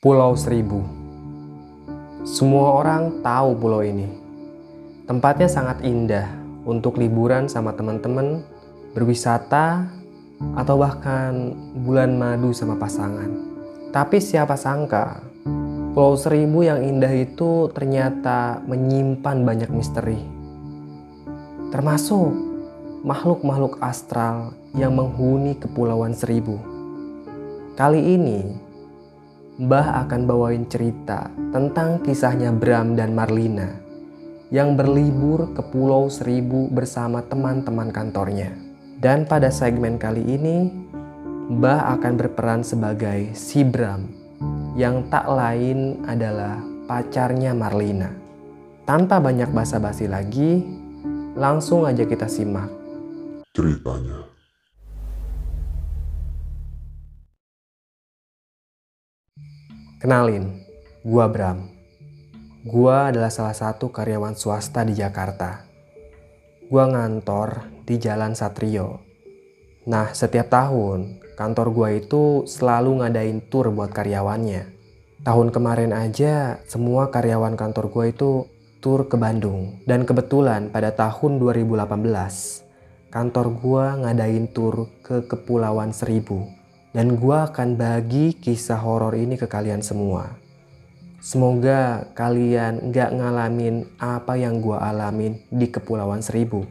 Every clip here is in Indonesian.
Pulau Seribu. Semua orang tahu pulau ini. Tempatnya sangat indah untuk liburan sama teman-teman, berwisata, atau bahkan bulan madu sama pasangan. Tapi siapa sangka, Pulau Seribu yang indah itu ternyata menyimpan banyak misteri. Termasuk makhluk-makhluk astral yang menghuni Kepulauan Seribu. Kali ini, Mbah akan bawain cerita tentang kisahnya Bram dan Marlina yang berlibur ke Pulau Seribu bersama teman-teman kantornya. Dan pada segmen kali ini, Mbah akan berperan sebagai si Bram yang tak lain adalah pacarnya Marlina. Tanpa banyak basa-basi lagi, langsung aja kita simak ceritanya. Kenalin, gua Bram. Gua adalah salah satu karyawan swasta di Jakarta. Gua ngantor di Jalan Satrio. Nah, setiap tahun kantor gua itu selalu ngadain tour buat karyawannya. Tahun kemarin aja semua karyawan kantor gua itu tour ke Bandung. Dan kebetulan pada tahun 2018 kantor gua ngadain tour ke Kepulauan Seribu. Dan gua akan bagi kisah horor ini ke kalian semua. Semoga kalian gak ngalamin apa yang gua alamin di Kepulauan Seribu.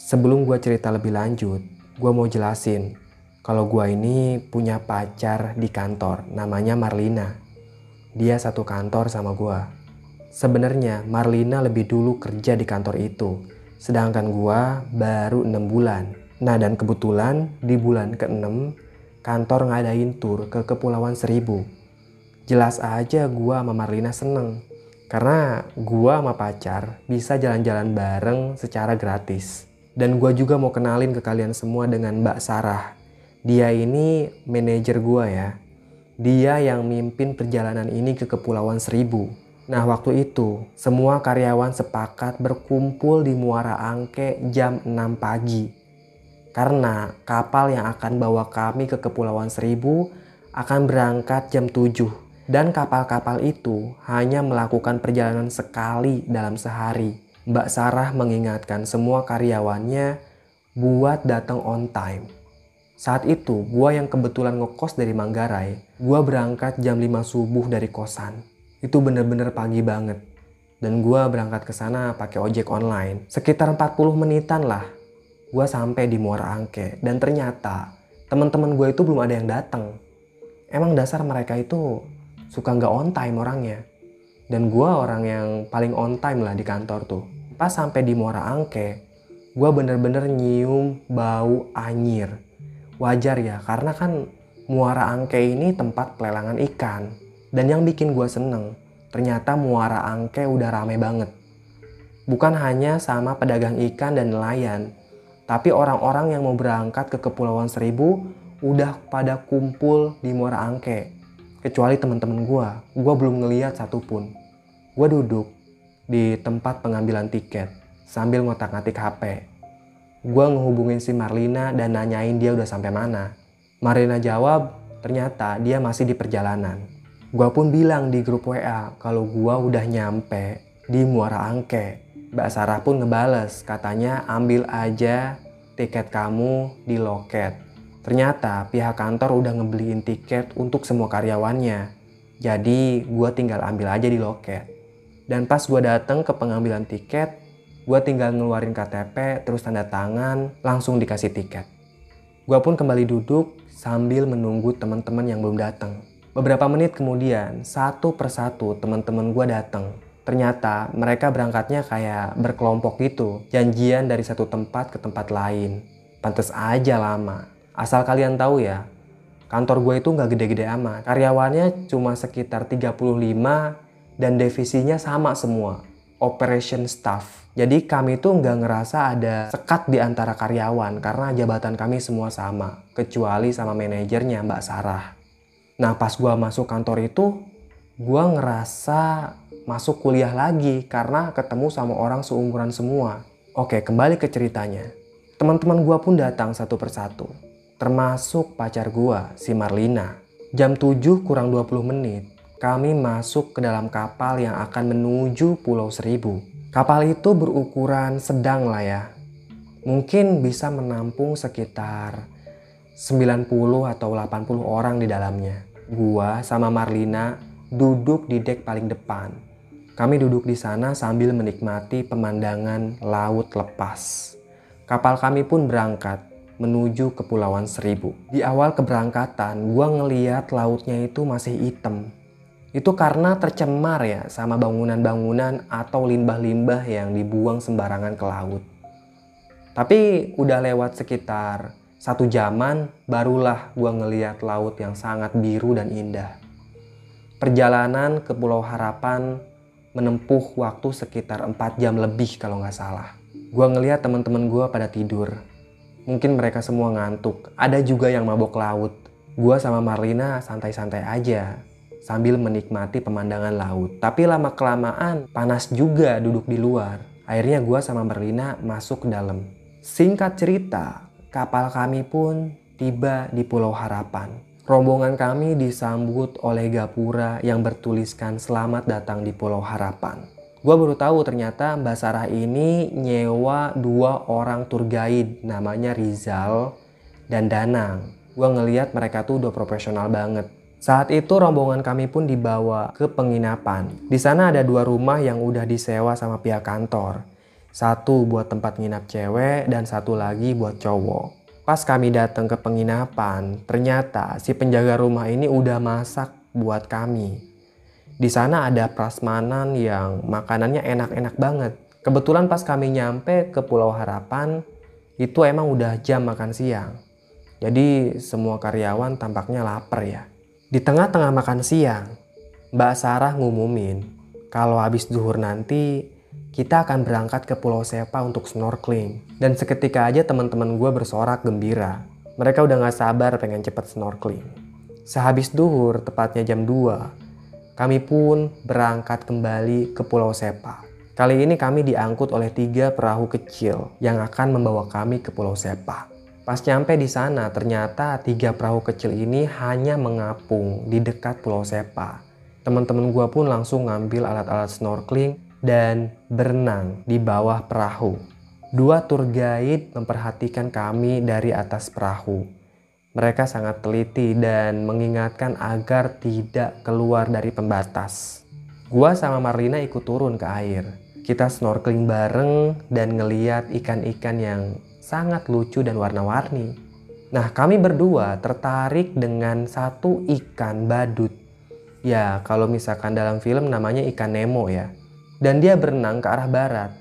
Sebelum gua cerita lebih lanjut, gua mau jelasin kalau gua ini punya pacar di kantor, namanya Marlina. Dia satu kantor sama gua. Sebenarnya Marlina lebih dulu kerja di kantor itu, sedangkan gua baru 6 bulan. Nah, dan kebetulan di bulan ke-6 kantor ngadain tour ke Kepulauan Seribu. Jelas aja gua sama Marlina seneng. Karena gua sama pacar bisa jalan-jalan bareng secara gratis. Dan gua juga mau kenalin ke kalian semua dengan Mbak Sarah. Dia ini manajer gua ya. Dia yang mimpin perjalanan ini ke Kepulauan Seribu. Nah, waktu itu semua karyawan sepakat berkumpul di Muara Angke jam 6 pagi. Karena kapal yang akan bawa kami ke Kepulauan Seribu akan berangkat jam 7. Dan kapal-kapal itu hanya melakukan perjalanan sekali dalam sehari. Mbak Sarah mengingatkan semua karyawannya buat datang on time. Saat itu gua yang kebetulan ngekos dari Manggarai, gua berangkat jam 5 subuh dari kosan. Itu bener-bener pagi banget. Dan gua berangkat ke sana pakai ojek online. Sekitar 40 menitan lah. Gue sampai di Muara Angke dan ternyata teman-teman gue itu belum ada yang datang. Emang dasar mereka itu suka nggak on time orangnya. Dan gue orang yang paling on time lah di kantor tuh. Pas sampai di Muara Angke, gue bener-bener nyium bau anyir. Wajar ya, karena kan Muara Angke ini tempat pelelangan ikan. Dan yang bikin gue seneng, ternyata Muara Angke udah rame banget. Bukan hanya sama pedagang ikan dan nelayan, tapi orang-orang yang mau berangkat ke Kepulauan Seribu udah pada kumpul di Muara Angke. Kecuali teman-teman gue belum ngeliat satupun. Gue duduk di tempat pengambilan tiket sambil ngotak-ngatik HP. Gue ngehubungin si Marlina dan nanyain dia udah sampai mana. Marlina jawab ternyata dia masih di perjalanan. Gue pun bilang di grup WA kalau gue udah nyampe di Muara Angke. Mbak Sarah pun ngebales, katanya ambil aja tiket kamu di loket. Ternyata pihak kantor udah ngebeliin tiket untuk semua karyawannya. Jadi gue tinggal ambil aja di loket. Dan pas gue dateng ke pengambilan tiket, gue tinggal ngeluarin KTP, terus tanda tangan, langsung dikasih tiket. Gue pun kembali duduk sambil menunggu teman-teman yang belum datang. Beberapa menit kemudian, satu persatu teman-teman gue datang. Ternyata mereka berangkatnya kayak berkelompok gitu. Janjian dari satu tempat ke tempat lain. Pantes aja lama. Asal kalian tahu ya, kantor gue itu gak gede-gede amat. Karyawannya cuma sekitar 35 dan divisinya sama semua. Operation staff. Jadi kami tuh gak ngerasa ada sekat di antara karyawan karena jabatan kami semua sama. Kecuali sama manajernya Mbak Sarah. Nah, pas gue masuk kantor itu, gue ngerasa masuk kuliah lagi karena ketemu sama orang seumuran semua. Oke, kembali ke ceritanya. Teman-teman gue pun datang satu persatu. Termasuk pacar gue, si Marlina. Jam 7 kurang 20 menit, kami masuk ke dalam kapal yang akan menuju Pulau Seribu. Kapal itu berukuran sedang lah ya. Mungkin bisa menampung sekitar 90 atau 80 orang di dalamnya. Gua sama Marlina duduk di dek paling depan. Kami duduk di sana sambil menikmati pemandangan laut lepas. Kapal kami pun berangkat menuju Kepulauan Seribu. Di awal keberangkatan, gua ngeliat lautnya itu masih hitam. Itu karena tercemar ya sama bangunan-bangunan atau limbah-limbah yang dibuang sembarangan ke laut. Tapi udah lewat sekitar 1 jaman barulah gua ngeliat laut yang sangat biru dan indah. Perjalanan ke Pulau Harapan menempuh waktu sekitar 4 jam lebih kalau nggak salah. Gua ngeliat teman-teman gua pada tidur. Mungkin mereka semua ngantuk. Ada juga yang mabok laut. Gua sama Marlina santai-santai aja sambil menikmati pemandangan laut. Tapi lama-kelamaan panas juga duduk di luar. Akhirnya gua sama Marlina masuk ke dalam. Singkat cerita, kapal kami pun tiba di Pulau Harapan. Rombongan kami disambut oleh gapura yang bertuliskan selamat datang di Pulau Harapan. Gua baru tahu ternyata Mbak Sarah ini nyewa 2 orang tour guide namanya Rizal dan Danang. Gua ngeliat mereka tuh udah profesional banget. Saat itu rombongan kami pun dibawa ke penginapan. Di sana ada 2 rumah yang udah disewa sama pihak kantor. Satu buat tempat nginap cewek dan satu lagi buat cowok. Pas kami datang ke penginapan, ternyata si penjaga rumah ini udah masak buat kami. Di sana ada prasmanan yang makanannya enak-enak banget. Kebetulan pas kami nyampe ke Pulau Harapan, itu emang udah jam makan siang. Jadi semua karyawan tampaknya lapar ya. Di tengah-tengah makan siang, Mbak Sarah ngumumin kalau habis zuhur nanti kita akan berangkat ke Pulau Sepa untuk snorkeling. Dan seketika aja teman-teman gue bersorak gembira. Mereka udah gak sabar pengen cepet snorkeling. Sehabis zuhur, tepatnya jam 2, kami pun berangkat kembali ke Pulau Sepa. Kali ini kami diangkut oleh 3 perahu kecil yang akan membawa kami ke Pulau Sepa. Pas nyampe di sana, ternyata 3 perahu kecil ini hanya mengapung di dekat Pulau Sepa. Teman-teman gua pun langsung ngambil alat-alat snorkeling dan berenang di bawah perahu. 2 tour guide memperhatikan kami dari atas perahu. Mereka sangat teliti dan mengingatkan agar tidak keluar dari pembatas. Gua sama Marlina ikut turun ke air. Kita snorkeling bareng dan ngeliat ikan-ikan yang sangat lucu dan warna-warni. Nah, kami berdua tertarik dengan satu ikan badut. Ya, kalau misalkan dalam film namanya ikan Nemo ya. Dan dia berenang ke arah barat.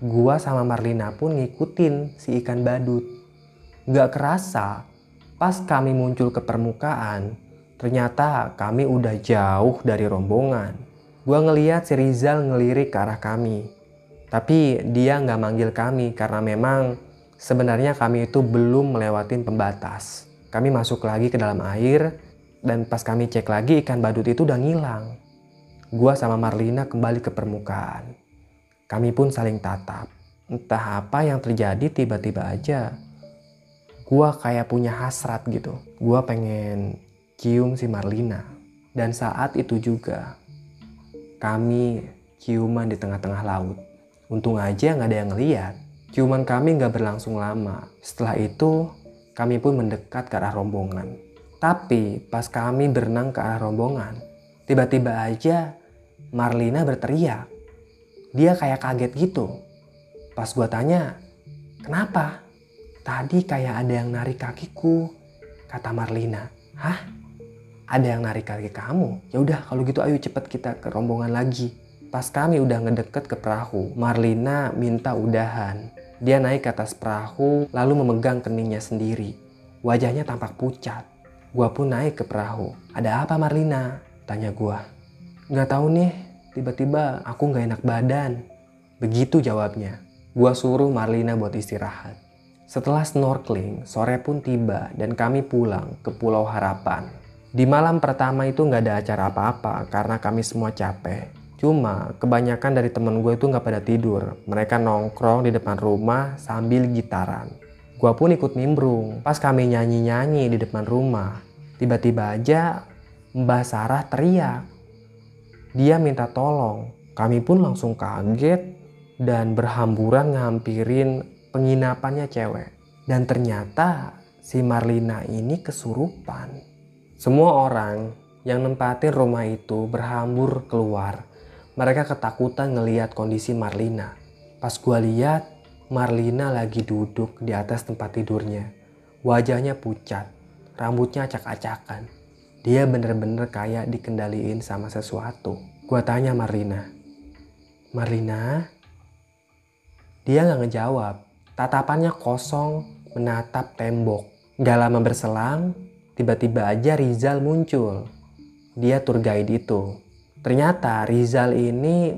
Gua sama Marlina pun ngikutin si ikan badut. Gak kerasa, pas kami muncul ke permukaan, ternyata kami udah jauh dari rombongan. Gua ngeliat si Rizal ngelirik ke arah kami. Tapi dia gak manggil kami karena memang sebenarnya kami itu belum melewatin pembatas. Kami masuk lagi ke dalam air dan pas kami cek lagi ikan badut itu udah ngilang. Gua sama Marlina kembali ke permukaan. Kami pun saling tatap. Entah apa yang terjadi tiba-tiba aja. Gua kayak punya hasrat gitu. Gua pengen cium si Marlina. Dan saat itu juga kami ciuman di tengah-tengah laut. Untung aja gak ada yang ngeliat. Ciuman kami gak berlangsung lama. Setelah itu kami pun mendekat ke arah rombongan. Tapi pas kami berenang ke arah rombongan, tiba-tiba aja Marlina berteriak. Dia kayak kaget gitu. Pas gua tanya, kenapa? Tadi kayak ada yang narik kakiku, kata Marlina. Hah? Ada yang narik kaki kamu? Ya udah kalau gitu ayo cepet kita ke rombongan lagi. Pas kami udah ngedeket ke perahu, Marlina minta udahan. Dia naik ke atas perahu lalu memegang keningnya sendiri. Wajahnya tampak pucat. Gua pun naik ke perahu. Ada apa Marlina? Tanya gua. Gak tahu nih, tiba-tiba aku gak enak badan. Begitu jawabnya. Gua suruh Marlina buat istirahat. Setelah snorkeling, sore pun tiba dan kami pulang ke Pulau Harapan. Di malam pertama itu gak ada acara apa-apa karena kami semua capek. Cuma kebanyakan dari temen gue itu gak pada tidur. Mereka nongkrong di depan rumah sambil gitaran. Gue pun ikut nimbrung. Pas kami nyanyi-nyanyi di depan rumah, tiba-tiba aja Mbak Sarah teriak. Dia minta tolong. Kami pun langsung kaget dan berhamburan ngampirin penginapannya cewek. Dan ternyata si Marlina ini kesurupan. Semua orang yang nempatin rumah itu berhambur keluar. Mereka ketakutan ngelihat kondisi Marlina. Pas gua lihat, Marlina lagi duduk di atas tempat tidurnya. Wajahnya pucat, rambutnya acak-acakan. Dia bener-bener kayak dikendaliin sama sesuatu. Gua tanya Marlina, "Marlina?" Dia gak ngejawab. Tatapannya kosong menatap tembok. Gak lama berselang, tiba-tiba aja Rizal muncul. Dia tour guide itu. Ternyata Rizal ini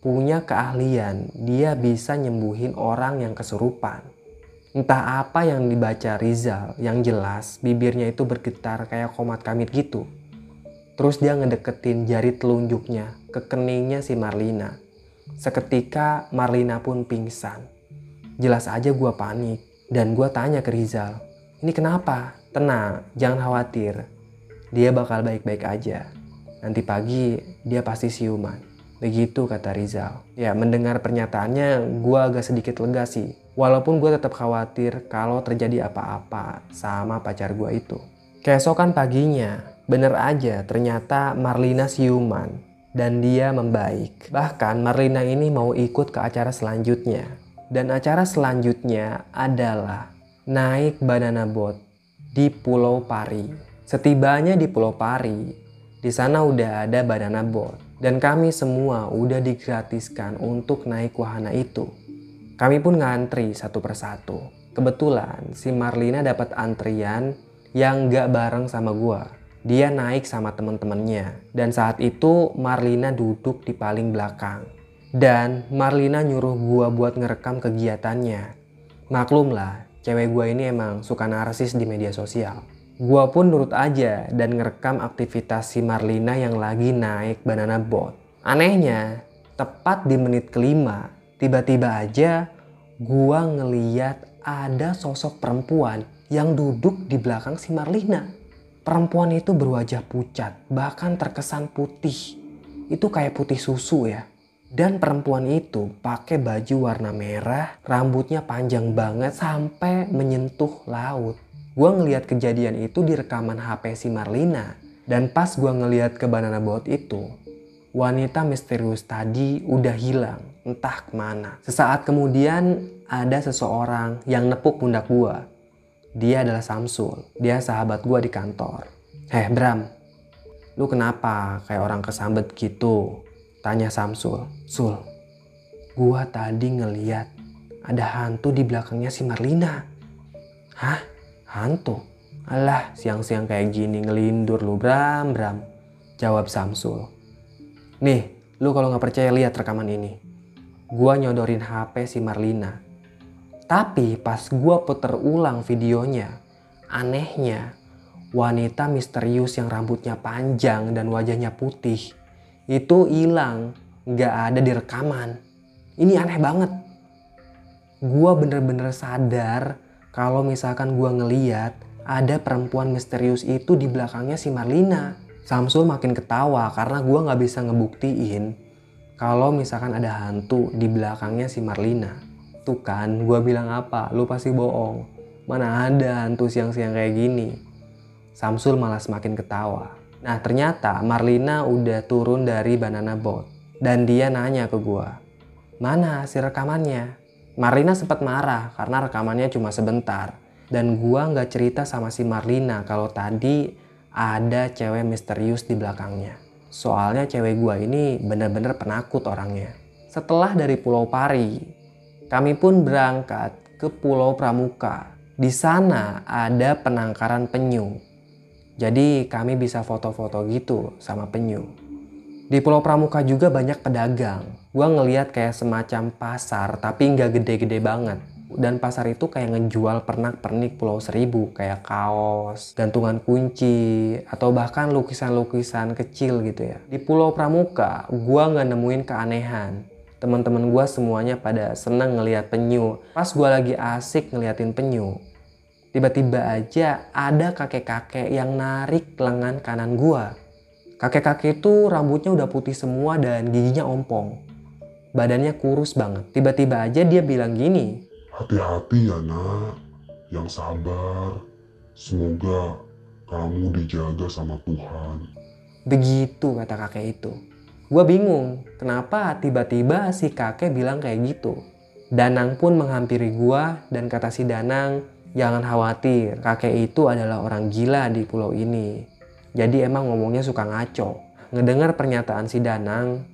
punya keahlian. Dia bisa nyembuhin orang yang kesurupan. Entah apa yang dibaca Rizal, yang jelas bibirnya itu bergetar kayak komat kamit gitu. Terus dia ngedeketin jari telunjuknya ke keningnya si Marlina. Seketika Marlina pun pingsan. Jelas aja gue panik dan gue tanya ke Rizal, "Ini kenapa?" "Tenang, jangan khawatir. Dia bakal baik-baik aja. Nanti pagi dia pasti siuman." Begitu kata Rizal. Ya, mendengar pernyataannya gue agak sedikit lega sih. Walaupun gue tetap khawatir kalau terjadi apa-apa sama pacar gue itu. Keesokan paginya, bener aja ternyata Marlina siuman dan dia membaik. Bahkan Marlina ini mau ikut ke acara selanjutnya. Dan acara selanjutnya adalah naik banana boat di Pulau Pari. Setibanya di Pulau Pari, di sana udah ada banana boat. Dan kami semua udah digratiskan untuk naik wahana itu. Kami pun ngantri satu persatu. Kebetulan si Marlina dapat antrian yang gak bareng sama gua. Dia naik sama temen-temennya. Dan saat itu Marlina duduk di paling belakang. Dan Marlina nyuruh gua buat ngerekam kegiatannya. Maklum lah, cewek gua ini emang suka narsis di media sosial. Gua pun nurut aja dan ngerekam aktivitas si Marlina yang lagi naik banana boat. Anehnya, tepat di menit kelima, tiba-tiba aja gua ngeliat ada sosok perempuan yang duduk di belakang si Marlina. Perempuan itu berwajah pucat, bahkan terkesan putih. Itu kayak putih susu ya. Dan perempuan itu pakai baju warna merah, rambutnya panjang banget sampai menyentuh laut. Gua ngelihat kejadian itu di rekaman HP si Marlina. Dan pas gua ngelihat ke banana boat itu, wanita misterius tadi udah hilang, entah kemana. Sesaat kemudian ada seseorang yang nepuk pundak gua. Dia adalah Samsul, dia sahabat gua di kantor. Bram, lu kenapa kayak orang kesambet gitu?" Tanya Samsul. "Sul, gua tadi ngeliat ada hantu di belakangnya si Marlina." "Hah? Hantu? Alah, siang-siang kayak gini ngelindur lu Bram. Jawab Samsul. "Nih, lu kalau gak percaya lihat rekaman ini." Gua nyodorin HP si Marlina. Tapi pas gua puter ulang videonya, anehnya wanita misterius yang rambutnya panjang dan wajahnya putih itu hilang, gak ada di rekaman. Ini aneh banget. Gua bener-bener sadar kalau misalkan gua ngeliat ada perempuan misterius itu di belakangnya si Marlina. Samsul makin ketawa karena gua gak bisa ngebuktiin kalau misalkan ada hantu di belakangnya si Marlina. Tuh kan, gua bilang apa? Lu pasti bohong. Mana ada hantu siang-siang kayak gini. Samsul malah semakin ketawa. Nah ternyata Marlina udah turun dari banana boat. Dan dia nanya ke gua, "Mana hasil rekamannya?" Marlina sempat marah karena rekamannya cuma sebentar. Dan gua gak cerita sama si Marlina kalau tadi ada cewek misterius di belakangnya. Soalnya cewek gua ini bener-bener penakut orangnya. Setelah dari Pulau Pari, kami pun berangkat ke Pulau Pramuka. Di sana ada penangkaran penyu. Jadi kami bisa foto-foto gitu sama penyu. Di Pulau Pramuka juga banyak pedagang. Gua ngeliat kayak semacam pasar tapi nggak gede-gede banget. Dan pasar itu kayak ngejual pernak-pernik Pulau Seribu. Kayak kaos, gantungan kunci, atau bahkan lukisan-lukisan kecil gitu ya. Di Pulau Pramuka gua nggak nemuin keanehan. Teman-teman gua semuanya pada seneng ngeliat penyu. Pas gua lagi asik ngeliatin penyu, tiba-tiba aja ada kakek-kakek yang narik lengan kanan gua. Kakek-kakek itu rambutnya udah putih semua dan giginya ompong. Badannya kurus banget. Tiba-tiba aja dia bilang gini, Hati-hati ya nak, yang sabar. Semoga kamu dijaga sama Tuhan. begitu kata kakek itu. Gue bingung, kenapa tiba-tiba si kakek bilang kayak gitu. Danang pun menghampiri gue dan kata si Danang, jangan khawatir, kakek itu adalah orang gila di pulau ini. Jadi emang ngomongnya suka ngaco. Ngedengar pernyataan si Danang,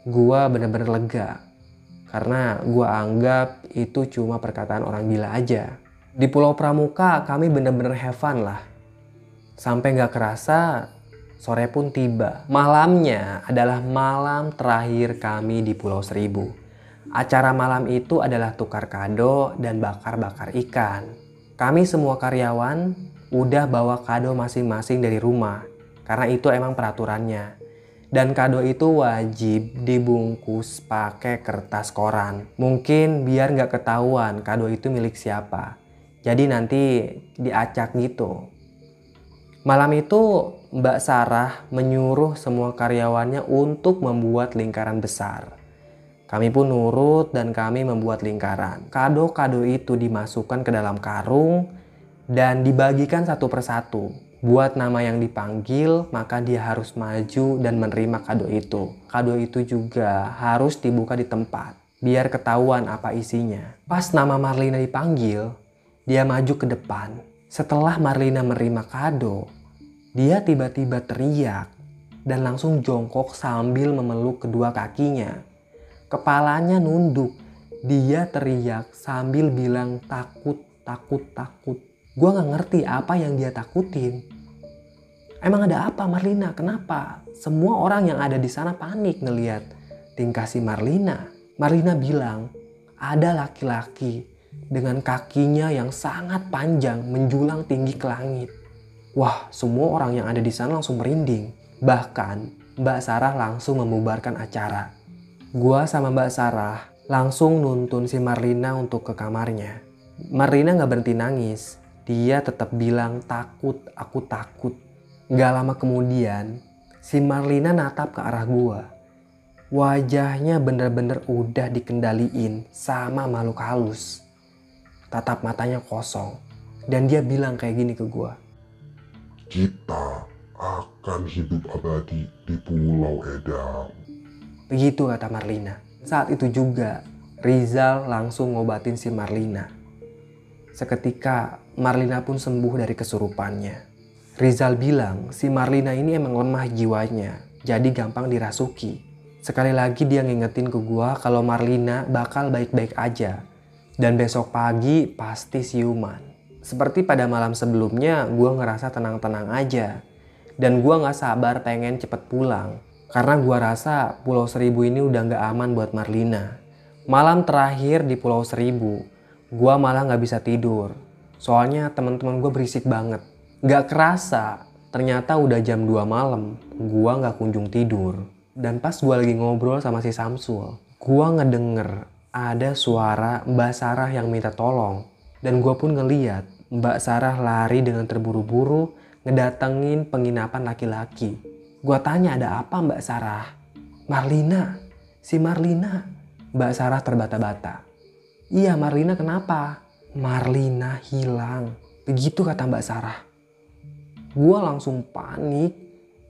gue bener-bener lega. Karena gue anggap itu cuma perkataan orang gila aja. Di Pulau Pramuka kami bener-bener have fun lah. Sampai gak kerasa sore pun tiba. Malamnya adalah malam terakhir kami di Pulau Seribu. Acara malam itu adalah tukar kado dan bakar-bakar ikan. Kami semua karyawan udah bawa kado masing-masing dari rumah. Karena itu emang peraturannya. Dan kado itu wajib dibungkus pakai kertas koran. Mungkin biar gak ketahuan kado itu milik siapa. Jadi nanti diacak gitu. Malam itu Mbak Sarah menyuruh semua karyawannya untuk membuat lingkaran besar. Kami pun nurut dan kami membuat lingkaran. Kado-kado itu dimasukkan ke dalam karung dan dibagikan satu persatu. Buat nama yang dipanggil, maka dia harus maju dan menerima kado itu. Kado itu juga harus dibuka di tempat, biar ketahuan apa isinya. Pas nama Marlina dipanggil, dia maju ke depan. Setelah Marlina menerima kado, dia tiba-tiba teriak dan langsung jongkok sambil memeluk kedua kakinya. Kepalanya nunduk. Dia teriak sambil bilang takut, takut, takut. Gue gak ngerti apa yang dia takutin. Emang ada apa Marlina? Kenapa? Semua orang yang ada di sana panik ngeliat tingkah si Marlina. Marlina bilang ada laki-laki dengan kakinya yang sangat panjang menjulang tinggi ke langit. Wah, semua orang yang ada di sana langsung merinding. Bahkan Mbak Sarah langsung membubarkan acara. Gua sama Mbak Sarah langsung nuntun si Marlina untuk ke kamarnya. Marlina gak berhenti nangis. Dia tetap bilang takut, aku takut. Gak lama kemudian si Marlina natap ke arah gua. Wajahnya bener-bener udah dikendaliin sama makhluk halus. Tatap matanya kosong. Dan dia bilang kayak gini ke gua. Kita akan hidup abadi di Pulau Edam. Begitu kata Marlina. Saat itu juga Rizal langsung ngobatin si Marlina. Seketika Marlina pun sembuh dari kesurupannya. Rizal bilang si Marlina ini emang lemah jiwanya, jadi gampang dirasuki. Sekali lagi dia ngingetin ke gua kalau Marlina bakal baik-baik aja. Dan besok pagi pasti siuman. Seperti pada malam sebelumnya gua ngerasa tenang-tenang aja. Dan gua gak sabar pengen cepet pulang. Karena gua rasa Pulau Seribu ini udah gak aman buat Marlina. Malam terakhir di Pulau Seribu, gua malah gak bisa tidur. Soalnya teman-teman gua berisik banget. Gak kerasa, ternyata udah jam 2 malam, gua gak kunjung tidur. Dan pas gua lagi ngobrol sama si Samsul, gua ngedenger ada suara Mbak Sarah yang minta tolong. Dan gua pun ngeliat Mbak Sarah lari dengan terburu-buru ngedatengin penginapan laki-laki. Gua tanya ada apa Mbak Sarah? Marlina, si Marlina. Mbak Sarah terbata-bata. Iya Marlina kenapa? Marlina hilang. Begitu kata Mbak Sarah. Gua langsung panik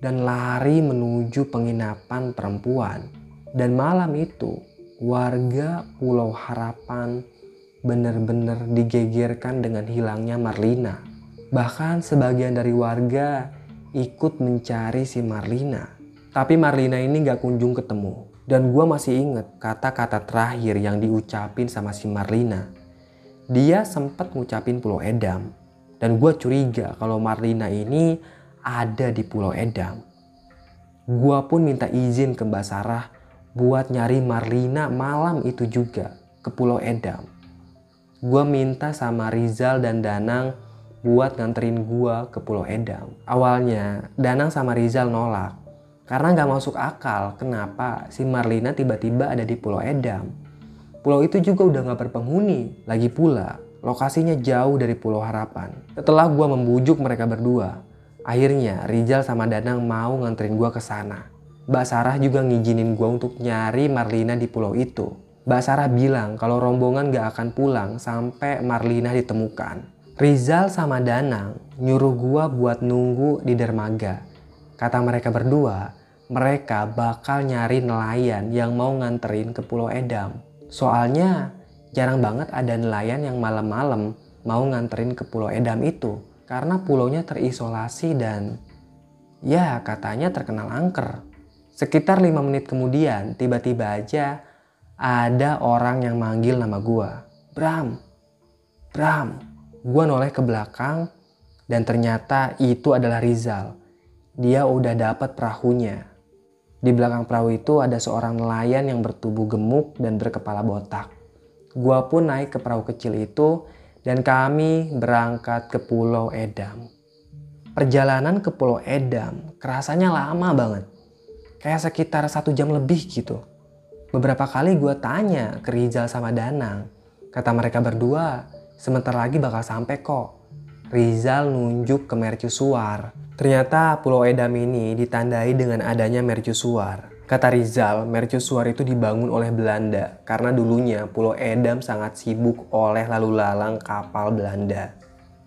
dan lari menuju penginapan perempuan. Dan malam itu warga Pulau Harapan benar-benar digegerkan dengan hilangnya Marlina. Bahkan sebagian dari warga ikut mencari si Marlina. Tapi Marlina ini gak kunjung ketemu. Dan gue masih inget kata-kata terakhir yang diucapin sama si Marlina. Dia sempat ngucapin Pulau Edam. Dan gue curiga kalau Marlina ini ada di Pulau Edam. Gue pun minta izin ke Mbak Sarah buat nyari Marlina malam itu juga ke Pulau Edam. Gue minta sama Rizal dan Danang buat nganterin gua ke Pulau Edam. Awalnya Danang sama Rizal nolak karena gak masuk akal kenapa si Marlina tiba-tiba ada di Pulau Edam. Pulau itu juga udah gak berpenghuni. Lagi pula lokasinya jauh dari Pulau Harapan. Setelah gua membujuk mereka berdua, Akhirnya Rizal sama Danang mau nganterin gue ke sana. Mbak Sarah juga ngizinin gue untuk nyari Marlina di pulau itu. Mbak Sarah bilang kalau rombongan gak akan pulang sampai Marlina ditemukan. Rizal sama Danang nyuruh gue buat nunggu di dermaga. Kata mereka berdua, mereka bakal nyari nelayan yang mau nganterin ke Pulau Edam. Soalnya jarang banget ada nelayan yang malam-malam mau nganterin ke Pulau Edam itu. Karena pulaunya terisolasi dan ya katanya terkenal angker. Sekitar 5 menit kemudian tiba-tiba aja ada orang yang manggil nama gua. Bram, Bram. Gua noleh ke belakang dan ternyata itu adalah Rizal. Dia udah dapat perahunya. Di belakang perahu itu ada seorang nelayan yang bertubuh gemuk dan berkepala botak. Gua pun naik ke perahu kecil itu dan kami berangkat ke Pulau Edam. Perjalanan ke Pulau Edam kerasanya lama banget. Kayak sekitar 1 jam lebih gitu. Beberapa kali gue tanya ke Rizal sama Danang. Kata mereka berdua, sebentar lagi bakal sampai kok. Rizal nunjuk ke mercusuar. Ternyata Pulau Edam ini ditandai dengan adanya mercusuar. Kata Rizal, mercusuar itu dibangun oleh Belanda karena dulunya Pulau Edam sangat sibuk oleh lalu lalang kapal Belanda.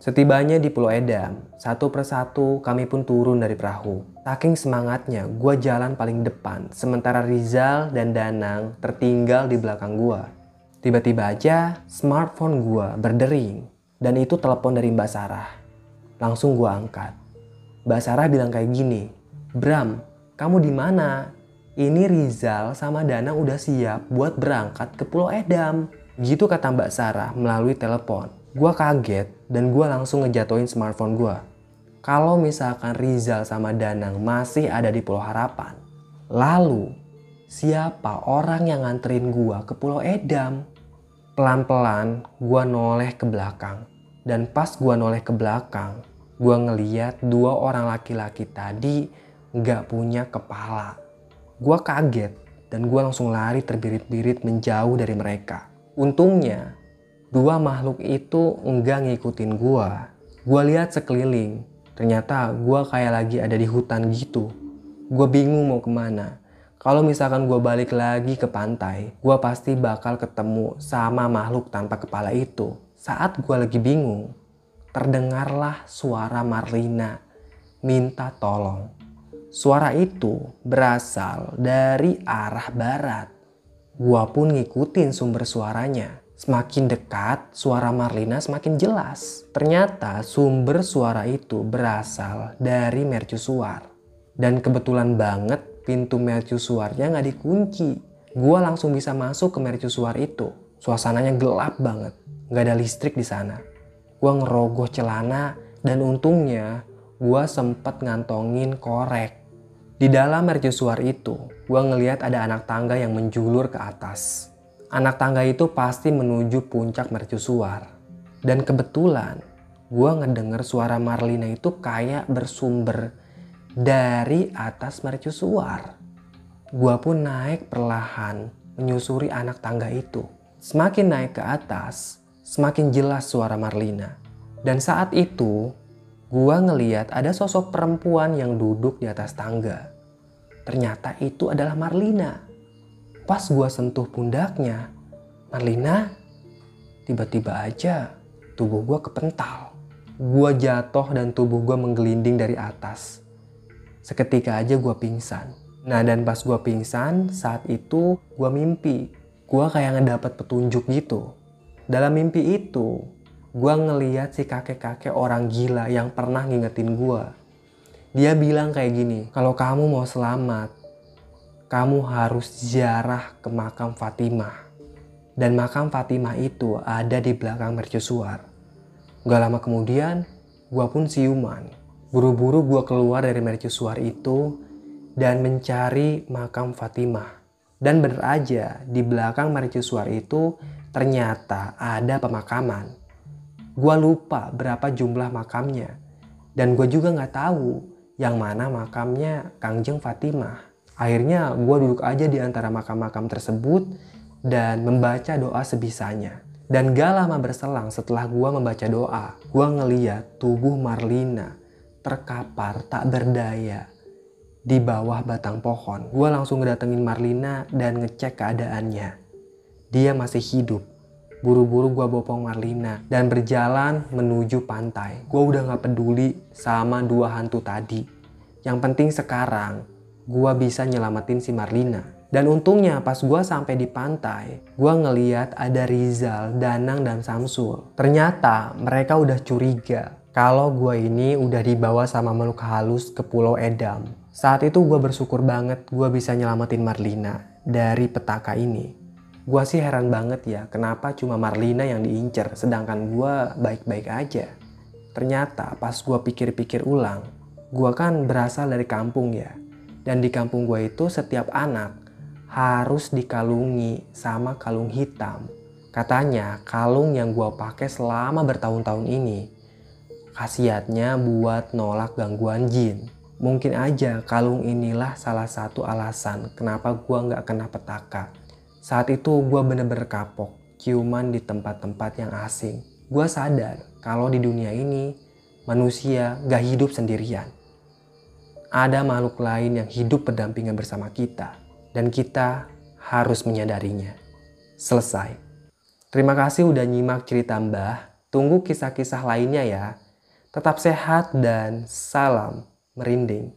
Setibanya di Pulau Edam, satu persatu kami pun turun dari perahu. Saking semangatnya, gue jalan paling depan, sementara Rizal dan Danang tertinggal di belakang gue. Tiba-tiba aja smartphone gue berdering dan itu telepon dari Mbak Sarah. Langsung gue angkat. Mbak Sarah bilang kayak gini, Bram, kamu di mana? Ini Rizal sama Danang udah siap buat berangkat ke Pulau Edam. Gitu kata Mbak Sarah melalui telepon. Gua kaget dan gua langsung ngejatuhin smartphone gua. Kalau misalkan Rizal sama Danang masih ada di Pulau Harapan, lalu siapa orang yang nganterin gua ke Pulau Edam? Pelan-pelan gua noleh ke belakang. Dan pas gua noleh ke belakang, gua ngeliat 2 orang laki-laki tadi gak punya kepala. Gua kaget dan gua langsung lari terbirit-birit menjauh dari mereka. Untungnya 2 makhluk itu enggak ngikutin gua. Gua lihat sekeliling. Ternyata gua kayak lagi ada di hutan gitu. Gua bingung mau kemana. Kalau misalkan gua balik lagi ke pantai, gua pasti bakal ketemu sama makhluk tanpa kepala itu. Saat gua lagi bingung, terdengarlah suara Marlina minta tolong. Suara itu berasal dari arah barat. Gua pun ngikutin sumber suaranya. Semakin dekat, suara Marlina semakin jelas. Ternyata sumber suara itu berasal dari mercusuar. Dan kebetulan banget pintu mercusuarnya nggak dikunci. Gua langsung bisa masuk ke mercusuar itu. Suasananya gelap banget, nggak ada listrik di sana. Gua ngerogoh celana dan untungnya gua sempet ngantongin korek. Di dalam mercusuar itu, gue ngeliat ada anak tangga yang menjulur ke atas. Anak tangga itu pasti menuju puncak mercusuar. Dan kebetulan, gue ngedenger suara Marlina itu kayak bersumber dari atas mercusuar. Gue pun naik perlahan menyusuri anak tangga itu. Semakin naik ke atas, semakin jelas suara Marlina. Dan saat itu, gua ngeliat ada sosok perempuan yang duduk di atas tangga. Ternyata itu adalah Marlina. Pas gua sentuh pundaknya, Marlina, tiba-tiba aja tubuh gua kepental. Gua jatuh dan tubuh gua menggelinding dari atas. Seketika aja gua pingsan. Nah dan pas gua pingsan, saat itu gua mimpi. Gua kayak ngedapet petunjuk gitu. Dalam mimpi itu, gua ngeliat si kakek-kakek orang gila yang pernah ngingetin gua. Dia bilang kayak gini, kalau kamu mau selamat, kamu harus ziarah ke makam Fatimah. Dan makam Fatimah itu ada di belakang mercusuar. Gak lama kemudian, gua pun siuman. Buru-buru gua keluar dari mercusuar itu dan mencari makam Fatimah. Dan bener aja, di belakang mercusuar itu ternyata ada pemakaman. Gua lupa berapa jumlah makamnya. Dan gue juga gak tahu yang mana makamnya Kangjeng Fatimah. Akhirnya gue duduk aja di antara makam-makam tersebut dan membaca doa sebisanya. Dan gak lama berselang setelah gue membaca doa, gue ngeliat tubuh Marlina terkapar tak berdaya di bawah batang pohon. Gue langsung ngedatengin Marlina dan ngecek keadaannya. Dia masih hidup. Buru-buru gue bopong Marlina dan berjalan menuju pantai. Gue udah gak peduli sama dua hantu tadi. Yang penting sekarang gue bisa nyelamatin si Marlina. Dan untungnya pas gue sampai di pantai, gue ngeliat ada Rizal, Danang, dan Samsul. Ternyata mereka udah curiga kalau gue ini udah dibawa sama makhluk halus ke Pulau Edam. Saat itu gue bersyukur banget gue bisa nyelamatin Marlina dari petaka ini. Gue sih heran banget ya kenapa cuma Marlina yang diincer sedangkan gue baik-baik aja. Ternyata pas gue pikir-pikir ulang, gue kan berasal dari kampung ya. Dan di kampung gue itu setiap anak harus dikalungi sama kalung hitam. Katanya kalung yang gue pakai selama bertahun-tahun ini khasiatnya buat nolak gangguan jin. Mungkin aja kalung inilah salah satu alasan kenapa gue gak kena petaka. Saat itu gue bener-bener kapok, ciuman di tempat-tempat yang asing. Gue sadar kalau di dunia ini manusia gak hidup sendirian. Ada makhluk lain yang hidup berdampingan bersama kita. Dan kita harus menyadarinya. Selesai. Terima kasih udah nyimak cerita Mbah. Tunggu kisah-kisah lainnya ya. Tetap sehat dan salam merinding.